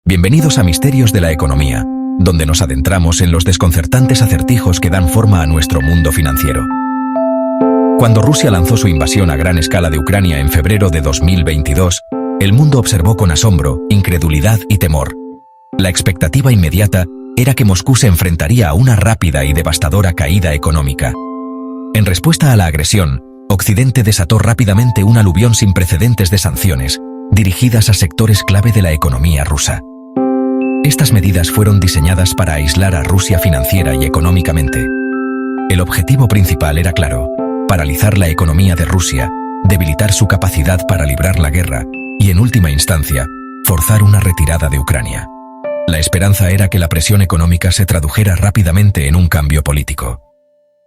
Bienvenidos a Misterios de la Economía, donde nos adentramos en los desconcertantes acertijos que dan forma a nuestro mundo financiero. Cuando Rusia lanzó su invasión a gran escala de Ucrania en febrero de 2022, el mundo observó con asombro, incredulidad y temor. La expectativa inmediata era que Moscú se enfrentaría a una rápida y devastadora caída económica. En respuesta a la agresión, Occidente desató rápidamente un aluvión sin precedentes de sanciones, dirigidas a sectores clave de la economía rusa. Estas medidas fueron diseñadas para aislar a Rusia financiera y económicamente. El objetivo principal era claro: paralizar la economía de Rusia, debilitar su capacidad para librar la guerra y, en última instancia, forzar una retirada de Ucrania. La esperanza era que la presión económica se tradujera rápidamente en un cambio político.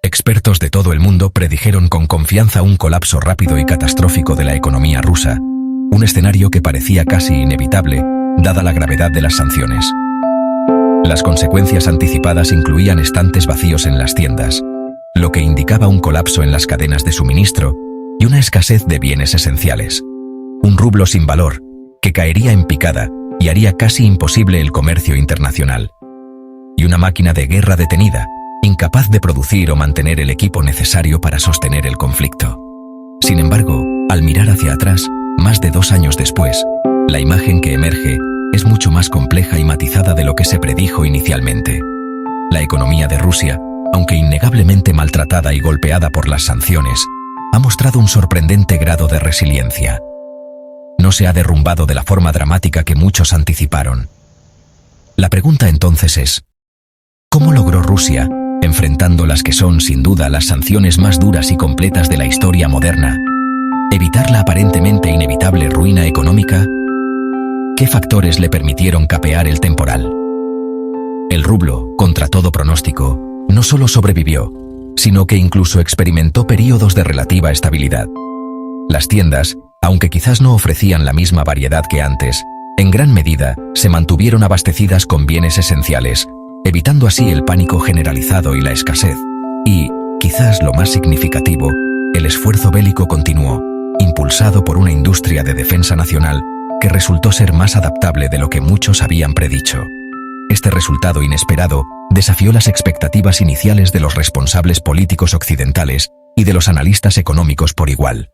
Expertos de todo el mundo predijeron con confianza un colapso rápido y catastrófico de la economía rusa, un escenario que parecía casi inevitable, dada la gravedad de las sanciones. Las consecuencias anticipadas incluían estantes vacíos en las tiendas, lo que indicaba un colapso en las cadenas de suministro y una escasez de bienes esenciales. Un rublo sin valor, que caería en picada y haría casi imposible el comercio internacional. Y una máquina de guerra detenida, incapaz de producir o mantener el equipo necesario para sostener el conflicto. Sin embargo, al mirar hacia atrás, más de 2 años después, la imagen que emerge es mucho más compleja y matizada de lo que se predijo inicialmente. La economía de Rusia, aunque innegablemente maltratada y golpeada por las sanciones, ha mostrado un sorprendente grado de resiliencia. No se ha derrumbado de la forma dramática que muchos anticiparon. La pregunta entonces es: ¿cómo logró Rusia, enfrentando las que son sin duda las sanciones más duras y completas de la historia moderna, evitar la aparentemente inevitable ruina económica? ¿Qué factores le permitieron capear el temporal? El rublo, contra todo pronóstico, no solo sobrevivió, sino que incluso experimentó períodos de relativa estabilidad. Las tiendas, aunque quizás no ofrecían la misma variedad que antes, en gran medida se mantuvieron abastecidas con bienes esenciales, evitando así el pánico generalizado y la escasez. Y, quizás lo más significativo, el esfuerzo bélico continuó, impulsado por una industria de defensa nacional que resultó ser más adaptable de lo que muchos habían predicho. Este resultado inesperado desafió las expectativas iniciales de los responsables políticos occidentales y de los analistas económicos por igual.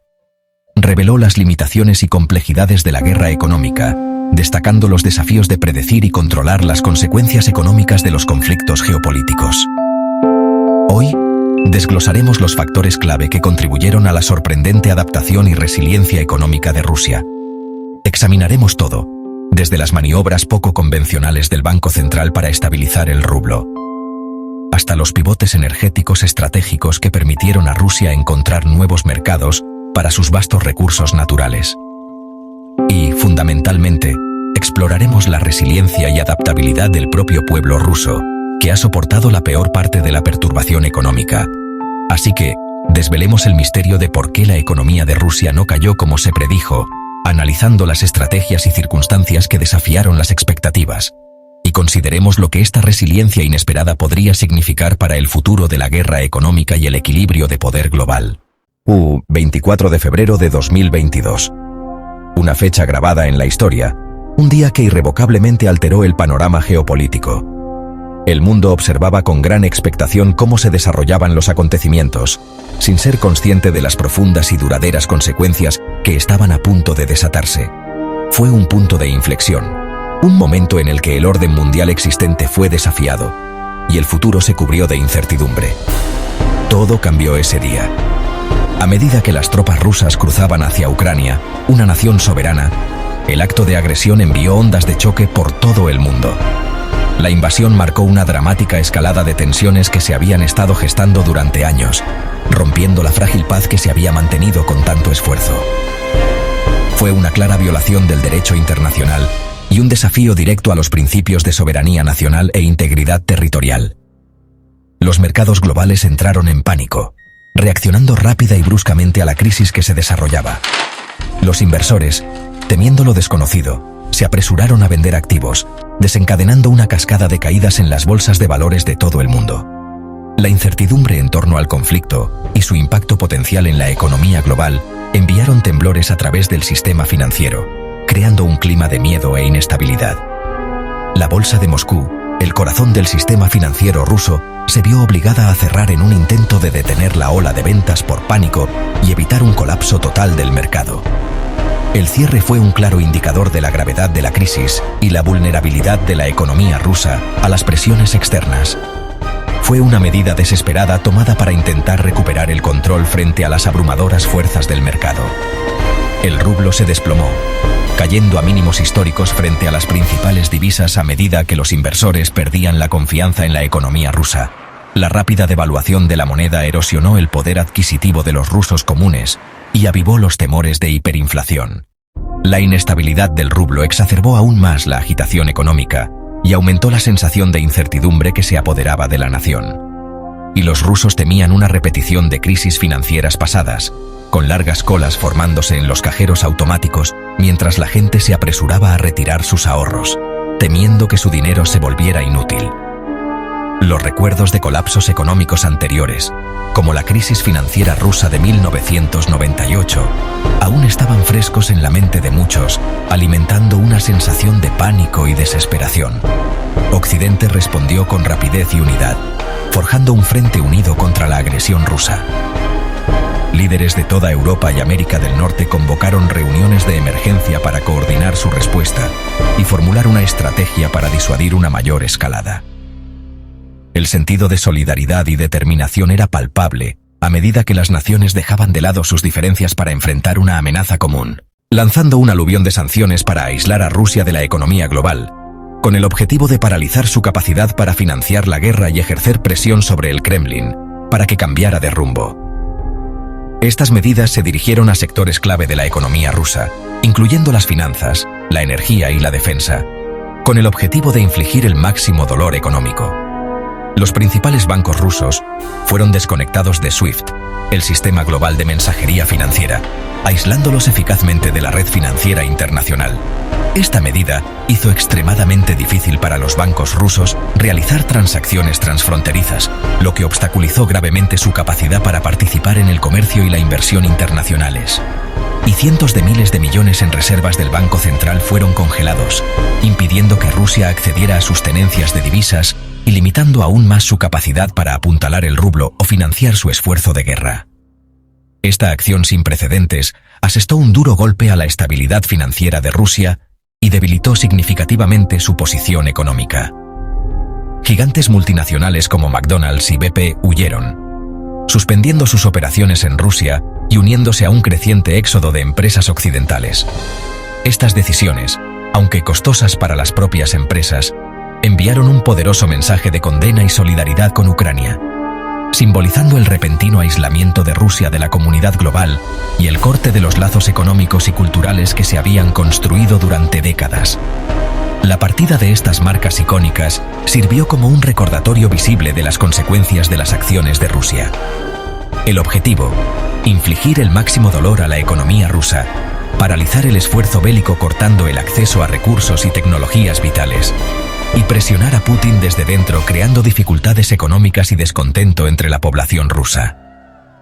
Reveló las limitaciones y complejidades de la guerra económica, destacando los desafíos de predecir y controlar las consecuencias económicas de los conflictos geopolíticos. Hoy, desglosaremos los factores clave que contribuyeron a la sorprendente adaptación y resiliencia económica de Rusia. Examinaremos todo, desde las maniobras poco convencionales del Banco Central para estabilizar el rublo, hasta los pivotes energéticos estratégicos que permitieron a Rusia encontrar nuevos mercados para sus vastos recursos naturales. Y, fundamentalmente, exploraremos la resiliencia y adaptabilidad del propio pueblo ruso, que ha soportado la peor parte de la perturbación económica. Así que, desvelemos el misterio de por qué la economía de Rusia no cayó como se predijo, analizando las estrategias y circunstancias que desafiaron las expectativas, y consideremos lo que esta resiliencia inesperada podría significar para el futuro de la guerra económica y el equilibrio de poder global. 24 de febrero de 2022. Una fecha grabada en la historia, un día que irrevocablemente alteró el panorama geopolítico. El mundo observaba con gran expectación cómo se desarrollaban los acontecimientos, sin ser consciente de las profundas y duraderas consecuencias que estaban a punto de desatarse. Fue un punto de inflexión, un momento en el que el orden mundial existente fue desafiado, y el futuro se cubrió de incertidumbre. Todo cambió ese día. A medida que las tropas rusas cruzaban hacia Ucrania, una nación soberana, el acto de agresión envió ondas de choque por todo el mundo. La invasión marcó una dramática escalada de tensiones que se habían estado gestando durante años, rompiendo la frágil paz que se había mantenido con tanto esfuerzo. Fue una clara violación del derecho internacional y un desafío directo a los principios de soberanía nacional e integridad territorial. Los mercados globales entraron en pánico, reaccionando rápida y bruscamente a la crisis que se desarrollaba. Los inversores, temiendo lo desconocido, se apresuraron a vender activos, desencadenando una cascada de caídas en las bolsas de valores de todo el mundo. La incertidumbre en torno al conflicto y su impacto potencial en la economía global enviaron temblores a través del sistema financiero, creando un clima de miedo e inestabilidad. la bolsa de Moscú, el corazón del sistema financiero ruso, se vio obligada a cerrar en un intento de detener la ola de ventas por pánico y evitar un colapso total del mercado. El cierre fue un claro indicador de la gravedad de la crisis y la vulnerabilidad de la economía rusa a las presiones externas. Fue una medida desesperada tomada para intentar recuperar el control frente a las abrumadoras fuerzas del mercado. El rublo se desplomó, cayendo a mínimos históricos frente a las principales divisas a medida que los inversores perdían la confianza en la economía rusa. La rápida devaluación de la moneda erosionó el poder adquisitivo de los rusos comunes y avivó los temores de hiperinflación. La inestabilidad del rublo exacerbó aún más la agitación económica y aumentó la sensación de incertidumbre que se apoderaba de la nación. Y los rusos temían una repetición de crisis financieras pasadas, con largas colas formándose en los cajeros automáticos mientras la gente se apresuraba a retirar sus ahorros, temiendo que su dinero se volviera inútil. Los recuerdos de colapsos económicos anteriores, como la crisis financiera rusa de 1998, aún estaban frescos en la mente de muchos, alimentando una sensación de pánico y desesperación. Occidente respondió con rapidez y unidad, forjando un frente unido contra la agresión rusa. Líderes de toda Europa y América del Norte convocaron reuniones de emergencia para coordinar su respuesta y formular una estrategia para disuadir una mayor escalada. El sentido de solidaridad y determinación era palpable a medida que las naciones dejaban de lado sus diferencias para enfrentar una amenaza común, lanzando un aluvión de sanciones para aislar a Rusia de la economía global, con el objetivo de paralizar su capacidad para financiar la guerra y ejercer presión sobre el Kremlin para que cambiara de rumbo. Estas medidas se dirigieron a sectores clave de la economía rusa, incluyendo las finanzas, la energía y la defensa, con el objetivo de infligir el máximo dolor económico. Los principales bancos rusos fueron desconectados de SWIFT, el sistema global de mensajería financiera, aislándolos eficazmente de la red financiera internacional. Esta medida hizo extremadamente difícil para los bancos rusos realizar transacciones transfronterizas, lo que obstaculizó gravemente su capacidad para participar en el comercio y la inversión internacionales. Y cientos de miles de millones en reservas del Banco Central fueron congelados, impidiendo que Rusia accediera a sus tenencias de divisas y limitando aún más su capacidad para apuntalar el rublo o financiar su esfuerzo de guerra. Esta acción sin precedentes asestó un duro golpe a la estabilidad financiera de Rusia y debilitó significativamente su posición económica. Gigantes multinacionales como McDonald's y BP huyeron, suspendiendo sus operaciones en Rusia y uniéndose a un creciente éxodo de empresas occidentales. Estas decisiones, aunque costosas para las propias empresas, enviaron un poderoso mensaje de condena y solidaridad con Ucrania, simbolizando el repentino aislamiento de Rusia de la comunidad global y el corte de los lazos económicos y culturales que se habían construido durante décadas. La partida de estas marcas icónicas sirvió como un recordatorio visible de las consecuencias de las acciones de Rusia. El objetivo: infligir el máximo dolor a la economía rusa, paralizar el esfuerzo bélico cortando el acceso a recursos y tecnologías vitales, y presionar a Putin desde dentro creando dificultades económicas y descontento entre la población rusa.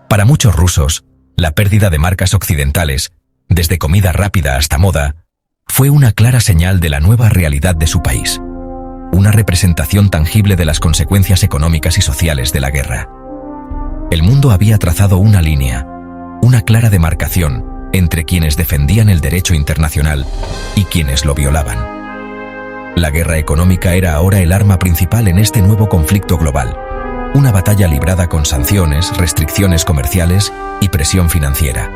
Para muchos rusos, la pérdida de marcas occidentales, desde comida rápida hasta moda, fue una clara señal de la nueva realidad de su país, una representación tangible de las consecuencias económicas y sociales de la guerra. El mundo había trazado una línea, una clara demarcación entre quienes defendían el derecho internacional y quienes lo violaban. La guerra económica era ahora el arma principal en este nuevo conflicto global, una batalla librada con sanciones, restricciones comerciales y presión financiera.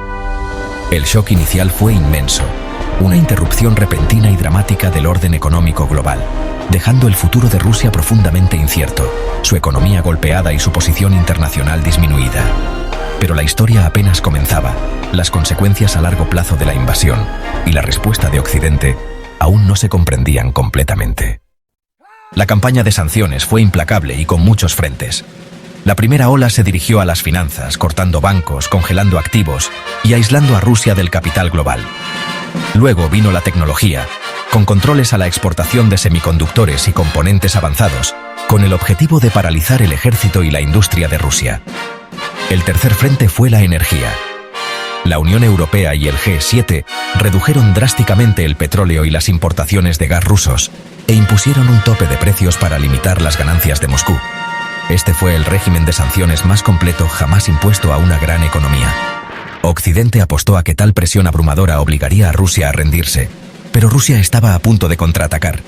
El shock inicial fue inmenso, una interrupción repentina y dramática del orden económico global, dejando el futuro de Rusia profundamente incierto, su economía golpeada y su posición internacional disminuida. Pero la historia apenas comenzaba, las consecuencias a largo plazo de la invasión y la respuesta de Occidente aún no se comprendían completamente. La campaña de sanciones fue implacable y con muchos frentes. La primera ola se dirigió a las finanzas, cortando bancos, congelando activos y aislando a Rusia del capital global. Luego vino la tecnología, con controles a la exportación de semiconductores y componentes avanzados, con el objetivo de paralizar el ejército y la industria de Rusia. El tercer frente fue la energía. La Unión Europea y el G7 redujeron drásticamente el petróleo y las importaciones de gas rusos, e impusieron un tope de precios para limitar las ganancias de Moscú. Este fue el régimen de sanciones más completo jamás impuesto a una gran economía. Occidente apostó a que tal presión abrumadora obligaría a Rusia a rendirse, pero Rusia estaba a punto de contraatacar.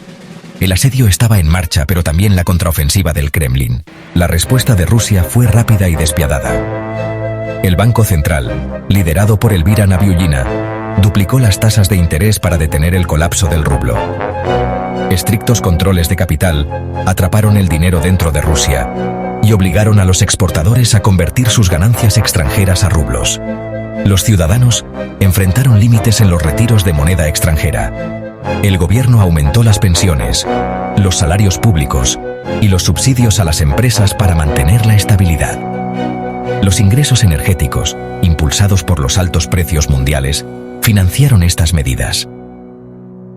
El asedio estaba en marcha, pero también la contraofensiva del Kremlin. La respuesta de Rusia fue rápida y despiadada. El Banco Central, liderado por Elvira Nabiullina, duplicó las tasas de interés para detener el colapso del rublo. Estrictos controles de capital atraparon el dinero dentro de Rusia y obligaron a los exportadores a convertir sus ganancias extranjeras a rublos. Los ciudadanos enfrentaron límites en los retiros de moneda extranjera. El gobierno aumentó las pensiones, los salarios públicos y los subsidios a las empresas para mantener la estabilidad. Los ingresos energéticos, impulsados por los altos precios mundiales, financiaron estas medidas.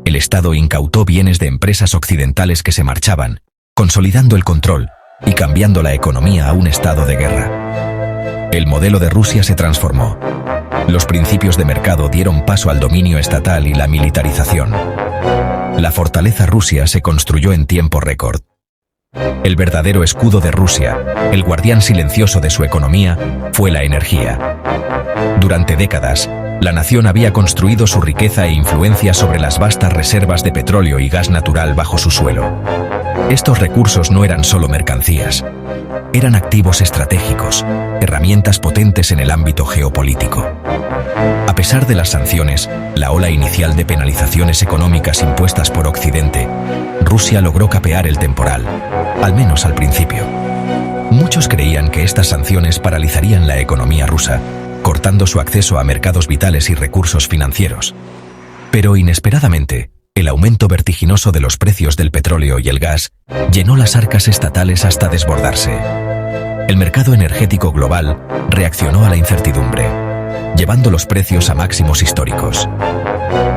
El Estado incautó bienes de empresas occidentales que se marchaban, consolidando el control y cambiando la economía a un estado de guerra. El modelo de Rusia se transformó. Los principios de mercado dieron paso al dominio estatal y la militarización. La fortaleza Rusia se construyó en tiempo récord. El verdadero escudo de Rusia, el guardián silencioso de su economía, fue la energía. Durante décadas, la nación había construido su riqueza e influencia sobre las vastas reservas de petróleo y gas natural bajo su suelo. Estos recursos no eran solo mercancías, eran activos estratégicos, herramientas potentes en el ámbito geopolítico. A pesar de las sanciones, la ola inicial de penalizaciones económicas impuestas por Occidente, Rusia logró capear el temporal, al menos al principio. Muchos creían que estas sanciones paralizarían la economía rusa, cortando su acceso a mercados vitales y recursos financieros. Pero inesperadamente, el aumento vertiginoso de los precios del petróleo y el gas llenó las arcas estatales hasta desbordarse. El mercado energético global reaccionó a la incertidumbre, llevando los precios a máximos históricos.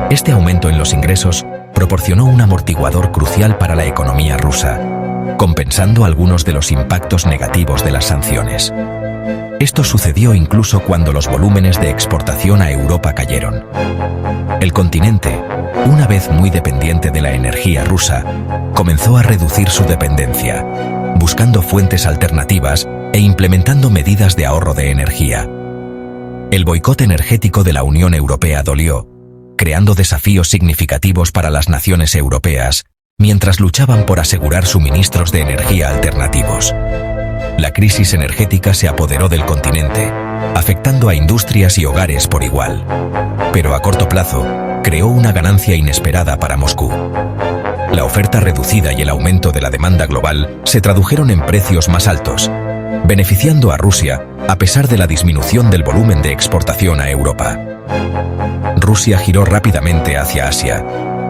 Este aumento en los ingresos proporcionó un amortiguador crucial para la economía rusa, compensando algunos de los impactos negativos de las sanciones. Esto sucedió incluso cuando los volúmenes de exportación a Europa cayeron. El continente, una vez muy dependiente de la energía rusa, comenzó a reducir su dependencia, buscando fuentes alternativas e implementando medidas de ahorro de energía. El boicot energético de la Unión Europea dolió, creando desafíos significativos para las naciones europeas, mientras luchaban por asegurar suministros de energía alternativos. La crisis energética se apoderó del continente, afectando a industrias y hogares por igual. Pero a corto plazo, creó una ganancia inesperada para Moscú. La oferta reducida y el aumento de la demanda global se tradujeron en precios más altos, beneficiando a Rusia a pesar de la disminución del volumen de exportación a Europa. Rusia giró rápidamente hacia Asia,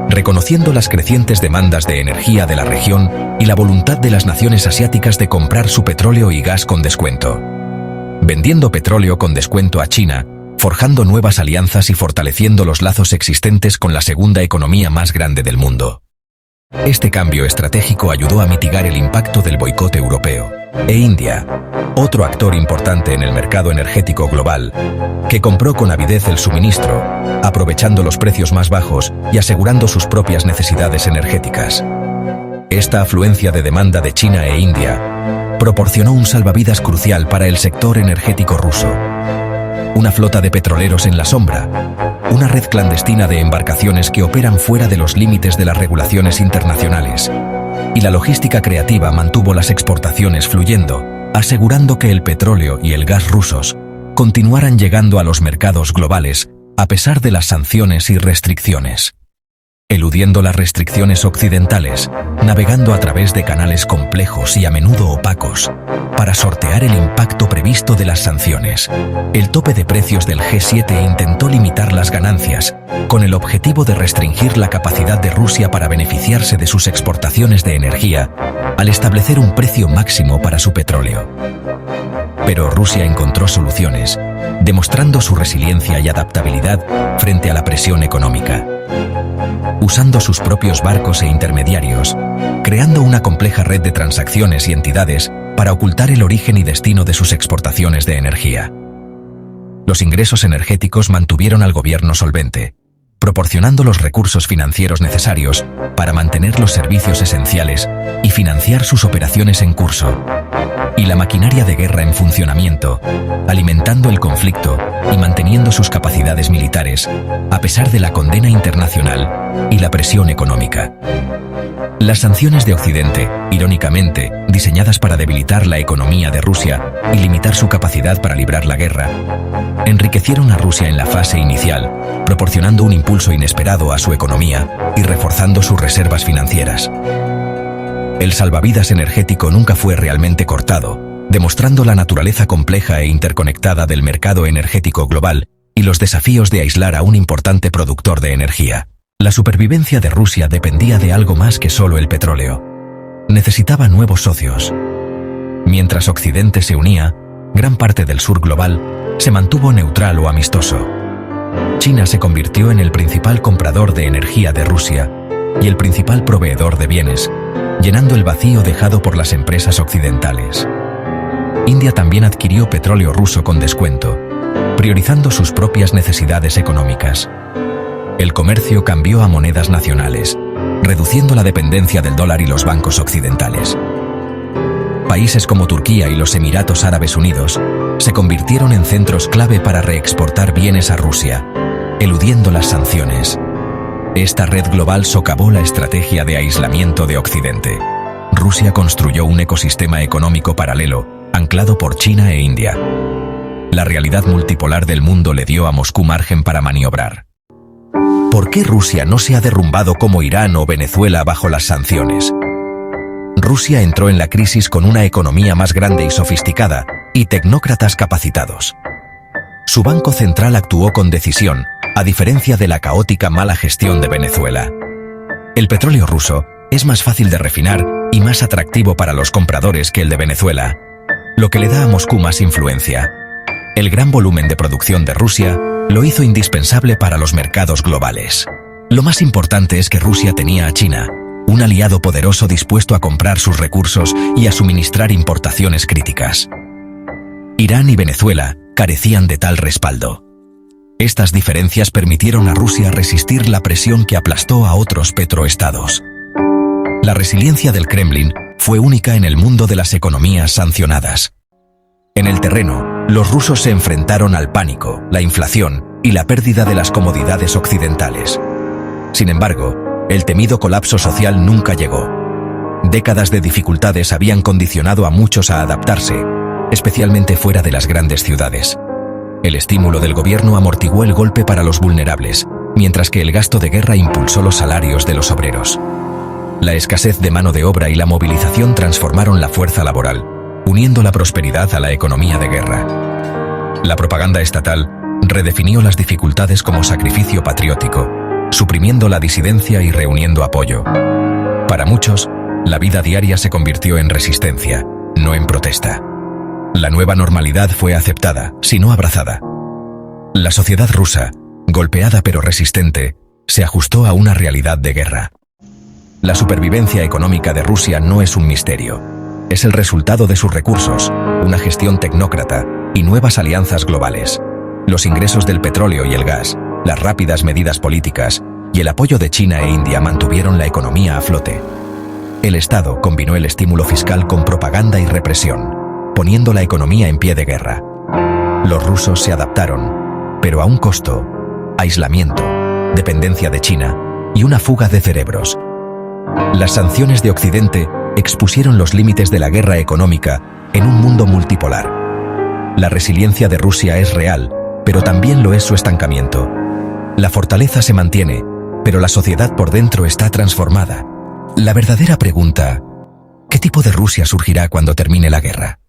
reconociendo las crecientes demandas de energía de la región y la voluntad de las naciones asiáticas de comprar su petróleo y gas con descuento. Vendiendo petróleo con descuento a China, forjando nuevas alianzas y fortaleciendo los lazos existentes con la segunda economía más grande del mundo. Este cambio estratégico ayudó a mitigar el impacto del boicot europeo. E India, otro actor importante en el mercado energético global, que compró con avidez el suministro, aprovechando los precios más bajos y asegurando sus propias necesidades energéticas. Esta afluencia de demanda de China e India proporcionó un salvavidas crucial para el sector energético ruso. Una flota de petroleros en la sombra, una red clandestina de embarcaciones que operan fuera de los límites de las regulaciones internacionales, y la logística creativa mantuvo las exportaciones fluyendo, asegurando que el petróleo y el gas rusos continuaran llegando a los mercados globales a pesar de las sanciones y restricciones. Eludiendo las restricciones occidentales, navegando a través de canales complejos y a menudo opacos, para sortear el impacto previsto de las sanciones. El tope de precios del G7 intentó limitar las ganancias, con el objetivo de restringir la capacidad de Rusia para beneficiarse de sus exportaciones de energía, al establecer un precio máximo para su petróleo. Pero Rusia encontró soluciones, demostrando su resiliencia y adaptabilidad frente a la presión económica. Usando sus propios barcos e intermediarios, creando una compleja red de transacciones y entidades para ocultar el origen y destino de sus exportaciones de energía. Los ingresos energéticos mantuvieron al gobierno solvente, proporcionando los recursos financieros necesarios para mantener los servicios esenciales y financiar sus operaciones en curso, y la maquinaria de guerra en funcionamiento, alimentando el conflicto y manteniendo sus capacidades militares, a pesar de la condena internacional y la presión económica. Las sanciones de Occidente, irónicamente, diseñadas para debilitar la economía de Rusia y limitar su capacidad para librar la guerra, enriquecieron a Rusia en la fase inicial, proporcionando un impulso inesperado a su economía y reforzando sus reservas financieras. El salvavidas energético nunca fue realmente cortado, demostrando la naturaleza compleja e interconectada del mercado energético global y los desafíos de aislar a un importante productor de energía. La supervivencia de Rusia dependía de algo más que solo el petróleo. Necesitaba nuevos socios. Mientras Occidente se unía, gran parte del sur global se mantuvo neutral o amistoso. China se convirtió en el principal comprador de energía de Rusia y el principal proveedor de bienes, llenando el vacío dejado por las empresas occidentales. India también adquirió petróleo ruso con descuento, priorizando sus propias necesidades económicas. El comercio cambió a monedas nacionales, reduciendo la dependencia del dólar y los bancos occidentales. Países como Turquía y los Emiratos Árabes Unidos se convirtieron en centros clave para reexportar bienes a Rusia, eludiendo las sanciones. Esta red global socavó la estrategia de aislamiento de Occidente. Rusia construyó un ecosistema económico paralelo, anclado por China e India. La realidad multipolar del mundo le dio a Moscú margen para maniobrar. ¿Por qué Rusia no se ha derrumbado como Irán o Venezuela bajo las sanciones? Rusia entró en la crisis con una economía más grande y sofisticada, y tecnócratas capacitados. Su Banco Central actuó con decisión, a diferencia de la caótica mala gestión de Venezuela. El petróleo ruso es más fácil de refinar y más atractivo para los compradores que el de Venezuela, lo que le da a Moscú más influencia. El gran volumen de producción de Rusia lo hizo indispensable para los mercados globales. Lo más importante es que Rusia tenía a China, un aliado poderoso dispuesto a comprar sus recursos y a suministrar importaciones críticas. Irán y Venezuela carecían de tal respaldo. Estas diferencias permitieron a Rusia resistir la presión que aplastó a otros petroestados. La resiliencia del Kremlin fue única en el mundo de las economías sancionadas. En el terreno, los rusos se enfrentaron al pánico, la inflación y la pérdida de las comodidades occidentales. Sin embargo, el temido colapso social nunca llegó. Décadas de dificultades habían condicionado a muchos a adaptarse, especialmente fuera de las grandes ciudades. El estímulo del gobierno amortiguó el golpe para los vulnerables, mientras que el gasto de guerra impulsó los salarios de los obreros. La escasez de mano de obra y la movilización transformaron la fuerza laboral, uniendo la prosperidad a la economía de guerra. La propaganda estatal redefinió las dificultades como sacrificio patriótico, suprimiendo la disidencia y reuniendo apoyo. Para muchos, la vida diaria se convirtió en resistencia, no en protesta. La nueva normalidad fue aceptada, si no abrazada. La sociedad rusa, golpeada pero resistente, se ajustó a una realidad de guerra. La supervivencia económica de Rusia no es un misterio. Es el resultado de sus recursos, una gestión tecnócrata y nuevas alianzas globales. Los ingresos del petróleo y el gas, las rápidas medidas políticas y el apoyo de China e India mantuvieron la economía a flote. El Estado combinó el estímulo fiscal con propaganda y represión, poniendo la economía en pie de guerra. Los rusos se adaptaron, pero a un costo: aislamiento, dependencia de China y una fuga de cerebros. Las sanciones de Occidente expusieron los límites de la guerra económica en un mundo multipolar. La resiliencia de Rusia es real, pero también lo es su estancamiento. La fortaleza se mantiene, pero la sociedad por dentro está transformada. La verdadera pregunta: ¿qué tipo de Rusia surgirá cuando termine la guerra?